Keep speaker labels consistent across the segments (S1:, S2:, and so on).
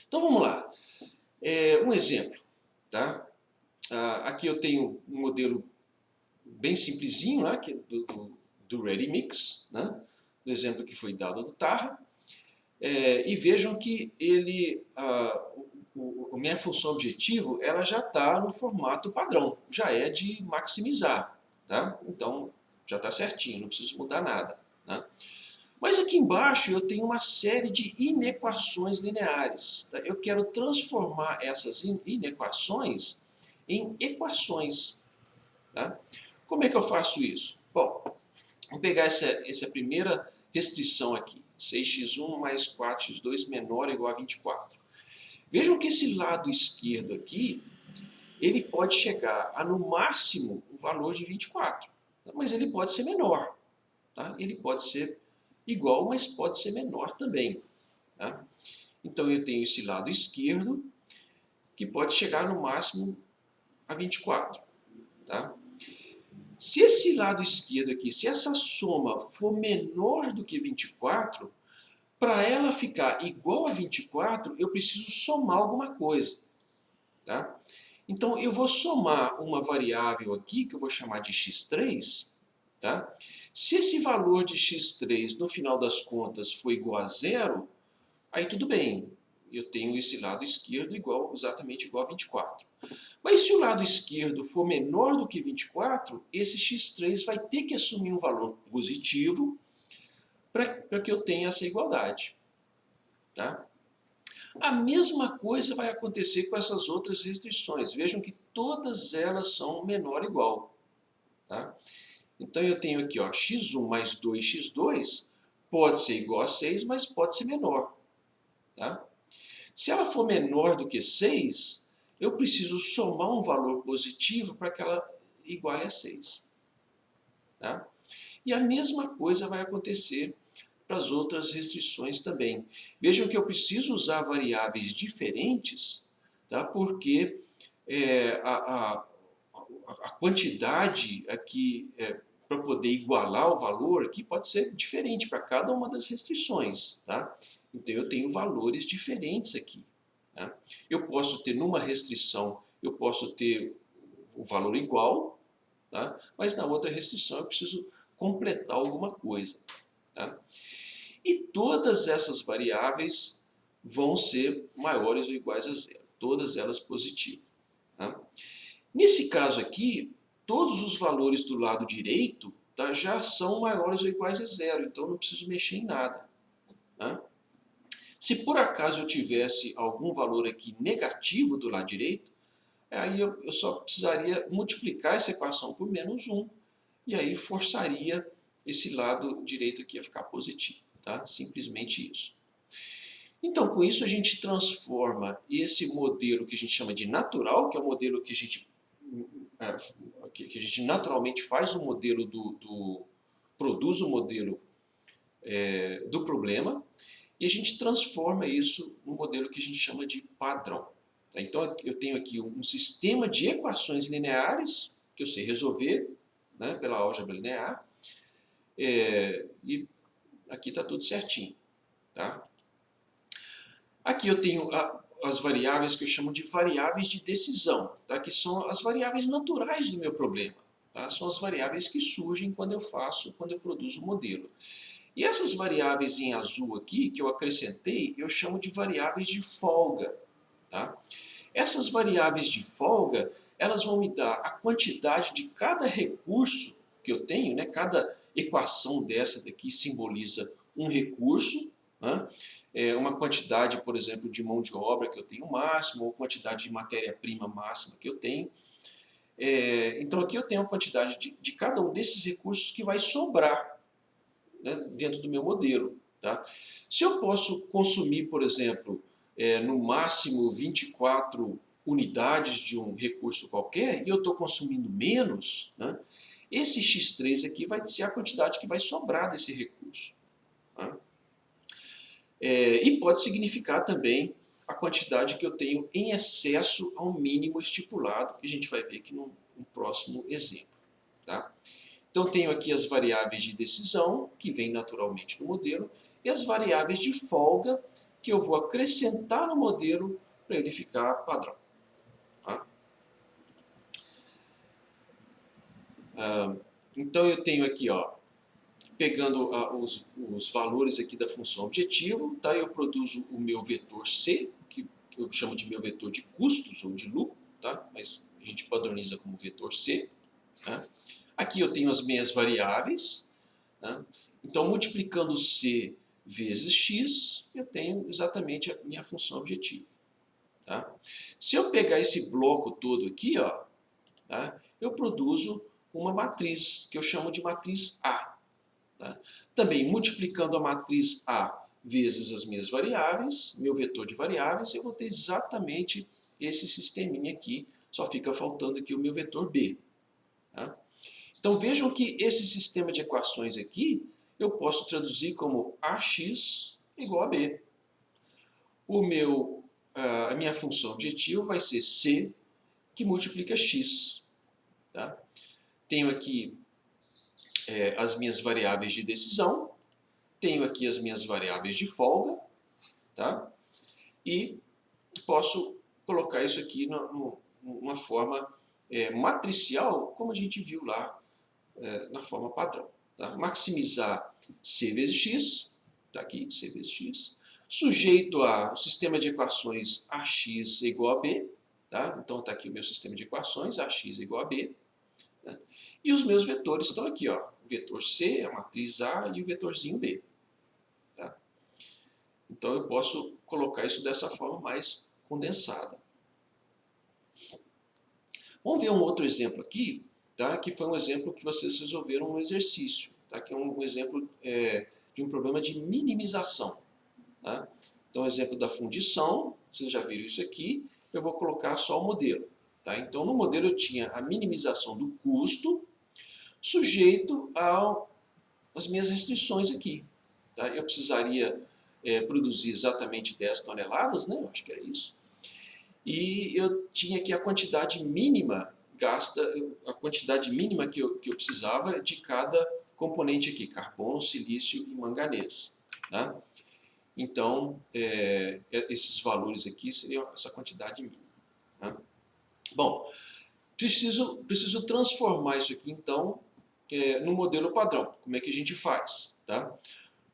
S1: Então vamos lá. Um exemplo, tá? Aqui eu tenho um modelo bem simplesinho, né, que é do ReadyMix, né, do exemplo que foi dado do Tarra. E vejam que a minha função objetivo ela já está no formato padrão, já é de maximizar. Tá? Então já está certinho, não preciso mudar nada. Tá? Mas aqui embaixo eu tenho uma série de inequações lineares. Tá? Eu quero transformar essas inequações em equações. Tá? Como é que eu faço isso? Bom, vamos pegar essa primeira restrição aqui. 6x1 mais 4x2 menor ou igual a 24. Vejam que esse lado esquerdo aqui, ele pode chegar a, no máximo, um valor de 24. Mas ele pode ser menor. Tá? Ele pode ser igual, mas pode ser menor também. Tá? Então eu tenho esse lado esquerdo, que pode chegar no máximo a 24. Tá? Se esse lado esquerdo aqui, se essa soma for menor do que 24, para ela ficar igual a 24, eu preciso somar alguma coisa. Tá? Então, eu vou somar uma variável aqui, que eu vou chamar de x3. Tá? Se esse valor de x3, no final das contas, for igual a zero, aí tudo bem. Eu tenho esse lado esquerdo exatamente igual a 24. Mas se o lado esquerdo for menor do que 24, esse x3 vai ter que assumir um valor positivo para que eu tenha essa igualdade. Tá? A mesma coisa vai acontecer com essas outras restrições. Vejam que todas elas são menor ou igual. Tá? Então eu tenho aqui ó, x1 mais 2x2 pode ser igual a 6, mas pode ser menor. Tá? Se ela for menor do que 6, eu preciso somar um valor positivo para que ela iguale a 6. Tá? E a mesma coisa vai acontecer para as outras restrições também. Vejam que eu preciso usar variáveis diferentes, tá? Porque a quantidade aqui, para poder igualar o valor aqui, pode ser diferente para cada uma das restrições. Tá? Então eu tenho valores diferentes aqui. Tá? Eu posso ter numa restrição, eu posso ter o valor igual, tá? Mas na outra restrição eu preciso completar alguma coisa. Tá? E todas essas variáveis vão ser maiores ou iguais a zero, todas elas positivas. Tá? Nesse caso aqui, todos os valores do lado direito, tá, já são maiores ou iguais a zero, então eu não preciso mexer em nada. Tá? Se por acaso eu tivesse algum valor aqui negativo do lado direito, aí eu só precisaria multiplicar essa equação por menos 1, e aí forçaria esse lado direito aqui a ficar positivo. Tá? Simplesmente isso. Então, com isso, a gente transforma esse modelo que a gente chama de natural, que é o modelo que a gente naturalmente faz o modelo produz o modelo do problema, e a gente transforma isso num modelo que a gente chama de padrão. Então, eu tenho aqui um sistema de equações lineares, que eu sei resolver, né, pela álgebra linear, e aqui está tudo certinho. Tá? Aqui eu tenho as variáveis que eu chamo de variáveis de decisão, tá? Que são as variáveis naturais do meu problema. Tá? São as variáveis que surgem quando eu produzo o modelo. E essas variáveis em azul aqui, que eu acrescentei, eu chamo de variáveis de folga. Tá? Essas variáveis de folga, elas vão me dar a quantidade de cada recurso que eu tenho, né? Cada equação dessa daqui simboliza um recurso, né? Uma quantidade, por exemplo, de mão de obra que eu tenho máximo, ou quantidade de matéria-prima máxima que eu tenho. Então aqui eu tenho a quantidade de cada um desses recursos que vai sobrar, né, dentro do meu modelo. Tá? Se eu posso consumir, por exemplo, no máximo 24 unidades de um recurso qualquer, e eu estou consumindo menos, né, esse x3 aqui vai ser a quantidade que vai sobrar desse recurso. Tá? E pode significar também a quantidade que eu tenho em excesso ao mínimo estipulado, que a gente vai ver aqui no próximo exemplo. Tá? Então, tenho aqui as variáveis de decisão, que vêm naturalmente no modelo, e as variáveis de folga, que eu vou acrescentar no modelo para ele ficar padrão. Tá? Então eu tenho aqui, ó, pegando os valores aqui da função objetivo, tá? Eu produzo o meu vetor C, que eu chamo de meu vetor de custos ou de lucro, tá? Mas a gente padroniza como vetor C. Tá? Aqui eu tenho as minhas variáveis, tá? Então multiplicando C vezes X, eu tenho exatamente a minha função objetivo. Tá? Se eu pegar esse bloco todo aqui, ó, tá? Eu produzo uma matriz, que eu chamo de matriz A. Tá? Também multiplicando a matriz A vezes as minhas variáveis, meu vetor de variáveis, eu vou ter exatamente esse sisteminha aqui, só fica faltando aqui o meu vetor B. Tá? Então vejam que esse sistema de equações aqui, eu posso traduzir como AX igual a B. A minha função objetivo vai ser C, que multiplica X. Tá? Tenho aqui as minhas variáveis de decisão, tenho aqui as minhas variáveis de folga, tá? E posso colocar isso aqui numa forma matricial, como a gente viu lá na forma padrão. Tá? Maximizar C vezes X, está aqui, C vezes X, sujeito ao sistema de equações AX igual a B, tá? Então está aqui o meu sistema de equações, AX igual a B, tá? E os meus vetores estão aqui, ó, o vetor C, a matriz A e o vetorzinho B. Tá? Então eu posso colocar isso dessa forma mais condensada. Vamos ver um outro exemplo aqui, tá? Que foi um exemplo que vocês resolveram no exercício, tá? Que é um exemplo de um problema de minimização. Tá? Então, exemplo da fundição, vocês já viram isso aqui, eu vou colocar só o modelo. Tá? Então, no modelo eu tinha a minimização do custo sujeito às minhas restrições aqui. Tá? Eu precisaria produzir exatamente 10 toneladas, né? Eu acho que era isso. E eu tinha aqui a quantidade mínima gasta, a quantidade mínima que eu precisava de cada componente aqui, carbono, silício e manganês. Tá? Então, esses valores aqui seriam essa quantidade mínima. Tá? Bom, preciso transformar isso aqui, então, no modelo padrão. Como é que a gente faz? Tá?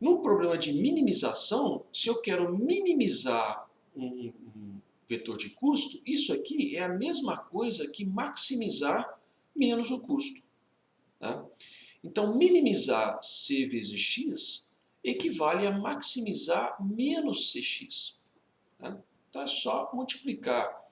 S1: No problema de minimização, se eu quero minimizar um vetor de custo, isso aqui é a mesma coisa que maximizar menos o custo. Tá? Então, minimizar C vezes X equivale a maximizar menos CX. Tá? Então, é só multiplicar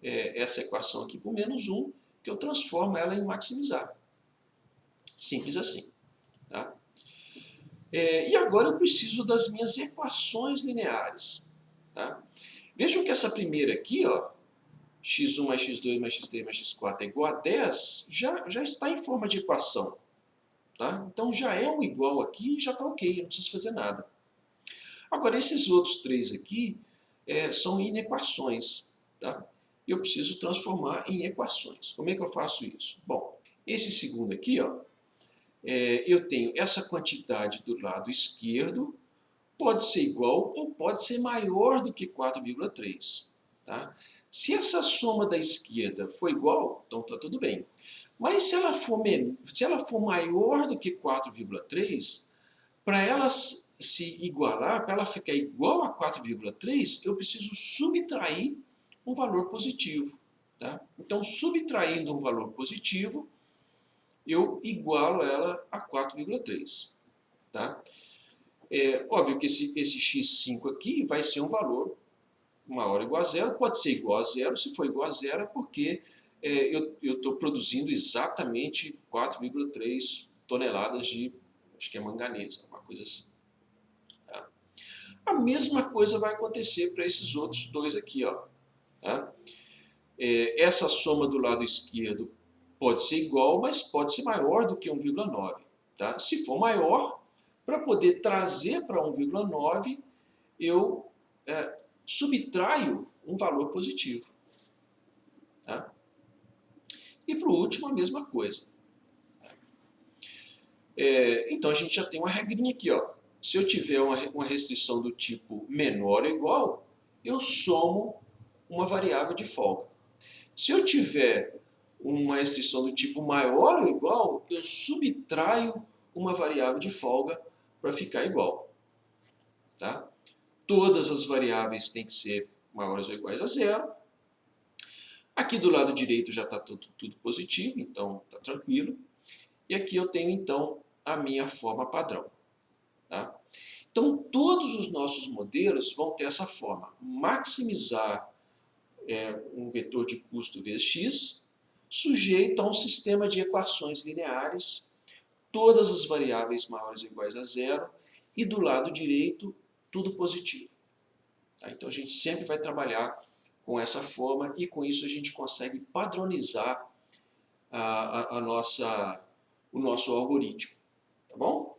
S1: essa equação aqui por menos 1, que eu transformo ela em maximizar. Simples assim. Tá? E agora eu preciso das minhas equações lineares. Tá? Vejam que essa primeira aqui, ó, x1 mais x2 mais x3 mais x4 é igual a 10, já está em forma de equação. Tá? Então já é um igual aqui e já está ok, não preciso fazer nada. Agora, esses outros três aqui são inequações. Tá? Eu preciso transformar em equações. Como é que eu faço isso? Bom, esse segundo aqui, ó, eu tenho essa quantidade do lado esquerdo, pode ser igual ou pode ser maior do que 4,3. Tá? Se essa soma da esquerda for igual, então está tudo bem. Mas se ela for maior do que 4,3, para ela se igualar, para ela ficar igual a 4,3, eu preciso subtrair um valor positivo. Tá? Então, subtraindo um valor positivo, eu igualo ela a 4,3. Tá? Óbvio que esse x5 aqui vai ser um valor maior ou igual a zero, pode ser igual a zero, se for igual a zero é porque eu estou produzindo exatamente 4,3 toneladas de, acho que é manganês, uma coisa assim. Tá? A mesma coisa vai acontecer para esses outros dois aqui. Ó, tá? Essa soma do lado esquerdo pode ser igual, mas pode ser maior do que 1,9. Tá? Se for maior, para poder trazer para 1,9, eu subtraio um valor positivo. Tá? E para o último, a mesma coisa. Então, a gente já tem uma regrinha aqui. Ó. se eu tiver uma restrição do tipo menor ou igual, eu somo uma variável de folga. Se eu tiver uma restrição do tipo maior ou igual, eu subtraio uma variável de folga para ficar igual. Tá? Todas as variáveis têm que ser maiores ou iguais a zero. Aqui do lado direito já está tudo positivo, então está tranquilo. E aqui eu tenho então a minha forma padrão. Tá? Então todos os nossos modelos vão ter essa forma: maximizar um vetor de custo vezes x, sujeito a um sistema de equações lineares, todas as variáveis maiores ou iguais a zero, e do lado direito tudo positivo. Tá? Então a gente sempre vai trabalhar com essa forma e com isso a gente consegue padronizar o nosso algoritmo. Tá bom?